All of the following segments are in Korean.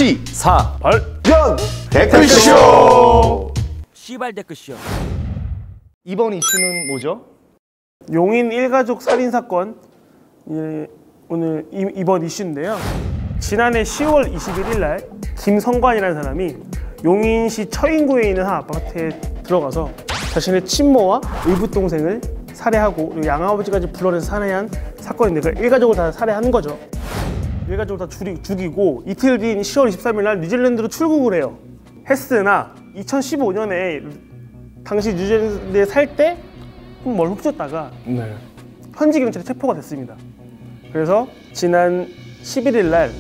시사 발견 댓글쇼. 시발 댓글쇼. 이번 이슈는 뭐죠? 용인 일가족 살인사건 오늘 이번 이슈인데요. 지난해 10월 21일 날 김성관이라는 사람이 용인시 처인구에 있는 한 아파트에 들어가서 자신의 친모와 의붓 동생을 살해하고 그리고 양아버지까지 불러내서 살해한 사건인데 그 일가족을 다 살해한 거죠. 일가족을 다 죽이고 이틀 뒤인 10월 23일 날 뉴질랜드로 출국을 해요. 했으나 2015년에 당시 뉴질랜드에 살 때 뭘 훔쳤다가 현지 경찰에 체포가 됐습니다. 그래서 지난 11일 날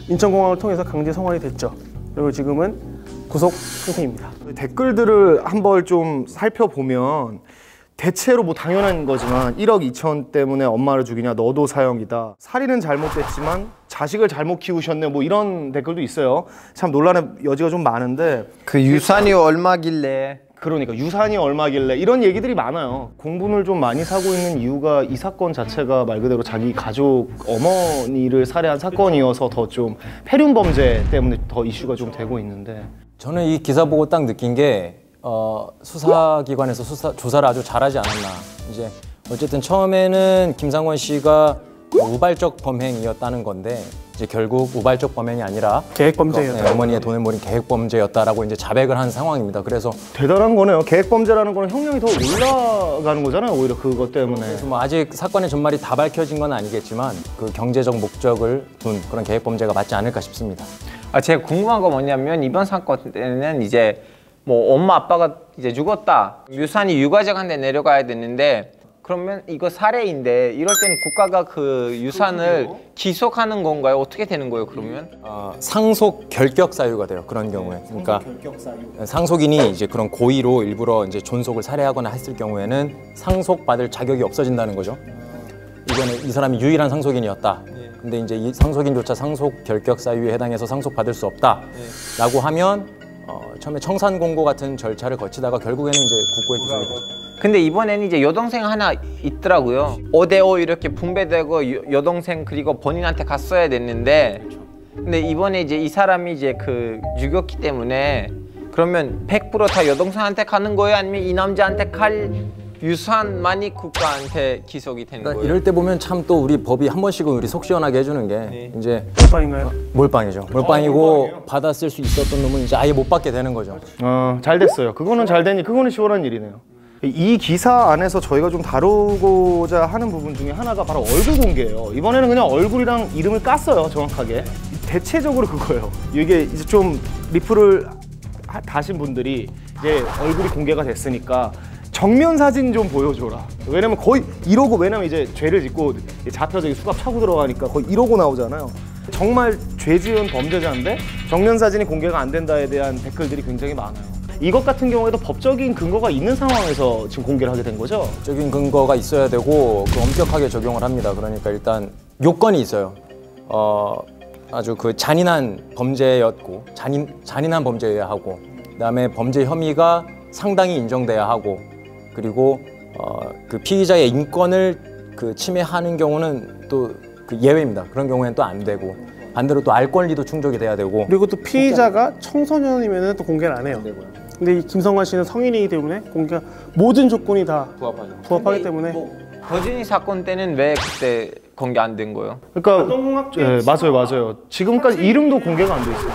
인천공항을 통해서 강제 송환이 됐죠. 그리고 지금은 구속 상태입니다. 댓글들을 한번 좀 살펴보면 대체로 뭐 당연한 거지만 1억 2천 때문에 엄마를 죽이냐, 너도 사형이다, 살인은 잘못됐지만 자식을 잘못 키우셨네, 뭐 이런 댓글도 있어요. 참 논란의 여지가 좀 많은데 그 유산이 얼마길래, 그러니까 유산이 얼마길래 이런 얘기들이 많아요. 공분을 좀 많이 사고 있는 이유가 이 사건 자체가 말 그대로 자기 가족 어머니를 살해한 사건이어서 더 좀 폐륜 범죄 때문에 더 이슈가 좀 되고 있는데, 저는 이 기사 보고 딱 느낀 게 수사기관에서 조사를 아주 잘하지 않았나. 이제 어쨌든 처음에는 김상권 씨가 우발적 범행이었다는 건데 이제 결국 우발적 범행이 아니라 계획범죄였다. 어머니의 돈을 모린 계획범죄였다라고 이제 자백을 한 상황입니다. 그래서 대단한 거네요. 계획범죄라는 거는 형량이 더 올라가는 거잖아요. 오히려 그것 때문에. 그래서 뭐 아직 사건의 전말이 다 밝혀진 건 아니겠지만 그 경제적 목적을 둔 그런 계획범죄가 맞지 않을까 싶습니다. 제가 궁금한 거 뭐냐면 이번 사건 때는 이제 뭐 엄마 아빠가 이제 죽었다, 유산이 유가족한테 내려가야 되는데 그러면 이거 살해인데 이럴 때는 국가가 그 유산을 기속하는 건가요? 어떻게 되는 거예요, 그러면? 상속 결격 사유가 돼요. 그런 경우에. 그러니까 상속인이 이제 그런 고의로 일부러 이제 존속을 살해하거나 했을 경우에는 상속받을 자격이 없어진다는 거죠. 이거는 이 사람이 유일한 상속인이었다. 근데 이제 이 상속인조차 상속 결격 사유에 해당해서 상속받을 수 없다라고 하면 처음에 청산 공고 같은 절차를 거치다가 결국에는 이제 국고에 기소가 되죠. 근데 이번에는 이제 여동생 하나 있더라고요. 5대5 이렇게 분배되고 여동생 그리고 본인한테 갔어야 됐는데, 근데 이번에 이제 이 사람이 이제 그 죽였기 때문에 그러면 100% 다 여동생한테 가는 거예요? 아니면 이 남자한테 갈 유산만이 국가한테 기속이 되는 거예요? 이럴 때 보면 참 또 우리 법이 한 번씩은 우리 속 시원하게 해주는 게 이제 몰빵인가요? 몰빵이죠. 몰빵이고 받았을 수 있었던 놈은 이제 아예 못 받게 되는 거죠. 잘 됐어요. 그거는 잘 되니 그거는 시원한 일이네요. 이 기사 안에서 저희가 좀 다루고자 하는 부분 중에 하나가 바로 얼굴 공개예요. 이번에는 그냥 얼굴이랑 이름을 깠어요, 정확하게. 대체적으로 그거예요. 이게 이제 좀 리플을 다신 분들이 이제 얼굴이 공개가 됐으니까 정면 사진 좀 보여줘라. 왜냐면 거의 이러고, 왜냐면 이제 죄를 짓고 잡혀서 수갑 차고 들어가니까 거의 이러고 나오잖아요. 정말 죄 지은 범죄자인데 정면 사진이 공개가 안 된다에 대한 댓글들이 굉장히 많아요. 이것 같은 경우에도 법적인 근거가 있는 상황에서 지금 공개를 하게 된 거죠? 법적인 근거가 있어야 되고 엄격하게 적용을 합니다. 그러니까 일단 요건이 있어요. 아주 그 잔인한 범죄였고 잔인한 범죄여야 하고, 그다음에 범죄 혐의가 상당히 인정돼야 하고, 그리고 그 피의자의 인권을 그 침해하는 경우는 또 그 예외입니다. 그런 경우에는 또 안 되고, 반대로 또 알 권리도 충족이 돼야 되고, 그리고 또 피의자가 청소년이면 또 공개를 안 해요. 근데 이 김성관 씨는 성인이기 때문에 공개가 모든 조건이 다 부합하기 때문에. 거진이 사건 때는 왜 그때 공개 안 된 거예요? 그러니까 맞아요. 지금까지 이름도 공개가 안 돼 있어요.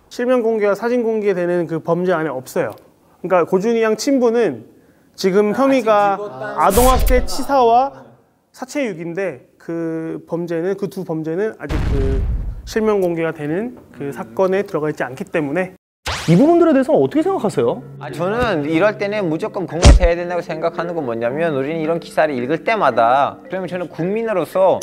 실명 공개와 사진 공개되는 그 범죄 안에 없어요. 그러니까 고준희 양 친부는 지금 혐의가 아동학대 치사와 사체유기인데 그 두 범죄는 아직 그 실명 공개가 되는 그 사건에 들어가 있지 않기 때문에. 이 부분들에 대해서는 어떻게 생각하세요? 저는 이럴 때는 무조건 공개돼야 된다고 생각하는 건 뭐냐면, 우리는 이런 기사를 읽을 때마다 그러면 저는 국민으로서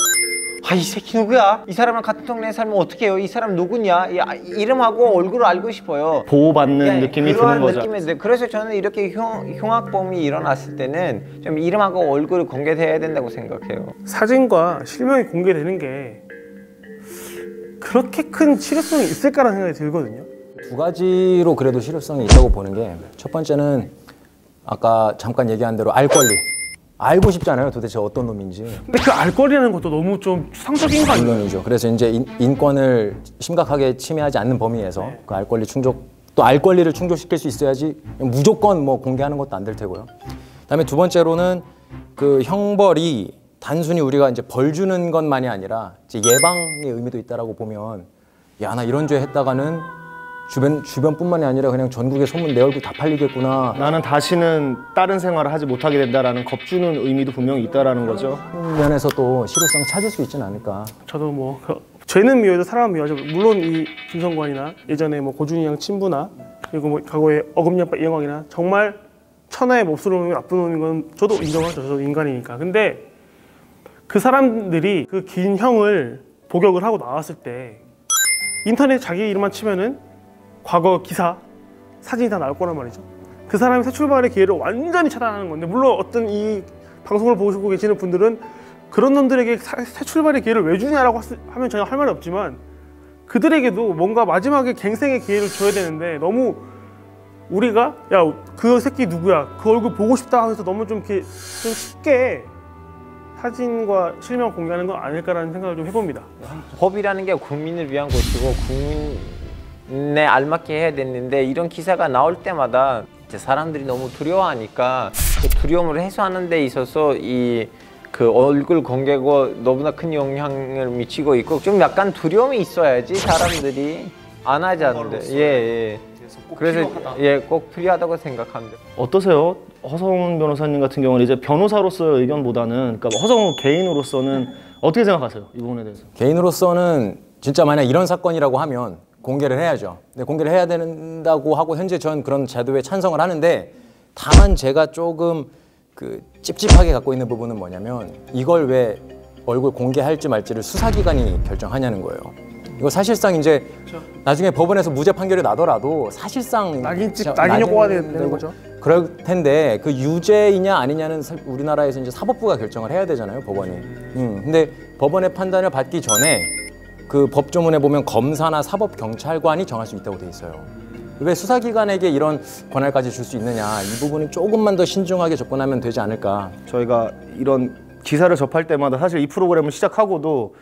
이 새끼 누구야? 이 사람랑 같은 동네에 살면 어떻게 해요? 이 사람 누구냐? 이름하고 얼굴을 알고 싶어요. 보호받는 느낌이 드는 거죠. 그래서 저는 이렇게 흉악범이 일어났을 때는 좀 이름하고 얼굴을 공개돼야 된다고 생각해요. 사진과 실명이 공개되는 게 그렇게 큰 실효성이 있을까라는 생각이 들거든요. 두 가지로 그래도 실효성이 있다고 보는 게, 첫 번째는 아까 잠깐 얘기한 대로 알 권리. 알고 싶잖아요. 도대체 어떤 놈인지. 근데 그 알 거리라는 것도 너무 좀 상적인 거 아니에요? 물론이죠. 그래서 이제 인권을 심각하게 침해하지 않는 범위에서 그 알 권리 충족, 또 알 권리를 충족시킬 수 있어야지 무조건 뭐 공개하는 것도 안 될 테고요. 그다음에 두 번째로는 그 형벌이 단순히 우리가 이제 벌 주는 것만이 아니라 이제 예방의 의미도 있다라고 보면, 야, 나 이런 죄 했다가는 주변뿐만이 아니라 그냥 전국에 소문 내 얼굴 다 팔리겠구나. 나는 다시는 다른 생활을 하지 못하게 된다라는 겁주는 의미도 분명히 있다라는 거죠. 면에서 또 실효성 찾을 수 있지는 않을까. 저도 뭐 죄는 미워도 사람은 미워하죠. 물론 이 김성관이나 예전에 뭐 고준희 양 친부나 그리고 뭐 과거에 어금니아빠 이영학이나 정말 천하의 몹쓸 놈이 나쁜 놈인 건 저도 인정하죠. 저도 인간이니까. 근데 그 사람들이 그 긴 형을 복역을 하고 나왔을 때 인터넷 자기 이름만 치면은 과거 기사, 사진이 다 나올 거란 말이죠. 그 사람이 새 출발의 기회를 완전히 차단하는 건데, 물론 어떤 이 방송을 보고 계시는 분들은 그런 놈들에게 새 출발의 기회를 왜 주냐라고 하면 전혀 할 말이 없지만, 그들에게도 뭔가 마지막에 갱생의 기회를 줘야 되는데, 너무 우리가 야, 그 새끼 누구야, 그 얼굴 보고 싶다 하면서 너무 좀 이렇게 좀 쉽게 사진과 실명 공개하는 건 아닐까라는 생각을 좀 해봅니다. 법이라는 게 국민을 위한 것이고 국민에 알맞게 해야 되는데, 이런 기사가 나올 때마다 이제 사람들이 너무 두려워하니까 그 두려움을 해소하는 데 있어서 이 그 얼굴 공개고 너무나 큰 영향을 미치고 있고, 좀 약간 두려움이 있어야지 사람들이 안 하지 않는데. 예. 그래서 꼭 필요하다고 생각합니다. 어떠세요? 허성훈 변호사님 같은 경우는 이제 변호사로서의 의견보다는, 그러니까 허성훈 개인으로서는 어떻게 생각하세요? 이 부분에 대해서? 개인으로서는 진짜 만약 이런 사건이라고 하면 공개를 해야죠. 근데 공개를 해야 된다고 하고 현재 전 그런 제도에 찬성을 하는데, 다만 제가 조금 그 찝찝하게 갖고 있는 부분은 뭐냐면, 이걸 왜 얼굴 공개할지 말지를 수사기관이 결정하냐는 거예요. 이거 사실상 이제 나중에 법원에서 무죄 판결이 나더라도 사실상 낙인 꽂아야 되는 거죠. 그럴 텐데, 그 유죄이냐 아니냐는 우리나라에서 이제 사법부가 결정을 해야 되잖아요, 법원이. 근데 법원의 판단을 받기 전에 그 법조문에 보면 검사나 사법경찰관이 정할 수 있다고 돼 있어요. 왜 수사기관에게 이런 권한까지 줄 수 있느냐, 이 부분은 조금만 더 신중하게 접근하면 되지 않을까. 저희가 이런 기사를 접할 때마다 사실 이 프로그램을 시작하고도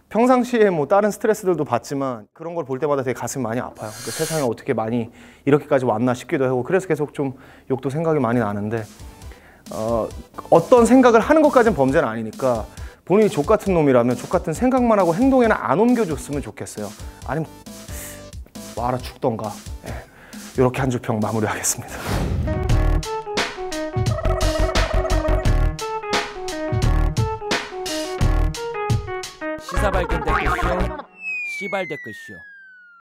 평상시에 뭐 다른 스트레스들도 받지만 그런 걸 볼 때마다 되게 가슴이 많이 아파요. 그러니까 세상에 어떻게 많이 이렇게까지 왔나 싶기도 하고, 그래서 계속 좀 욕도 생각이 많이 나는데, 어떤 생각을 하는 것까지는 범죄는 아니니까 본인이 족같은 놈이라면 족같은 생각만 하고 행동에는 안 옮겨줬으면 좋겠어요. 아니면 와라 죽던가. 이렇게 한 줄 평 마무리하겠습니다. 시사발견 댓글쇼, 씨발 댓글쇼.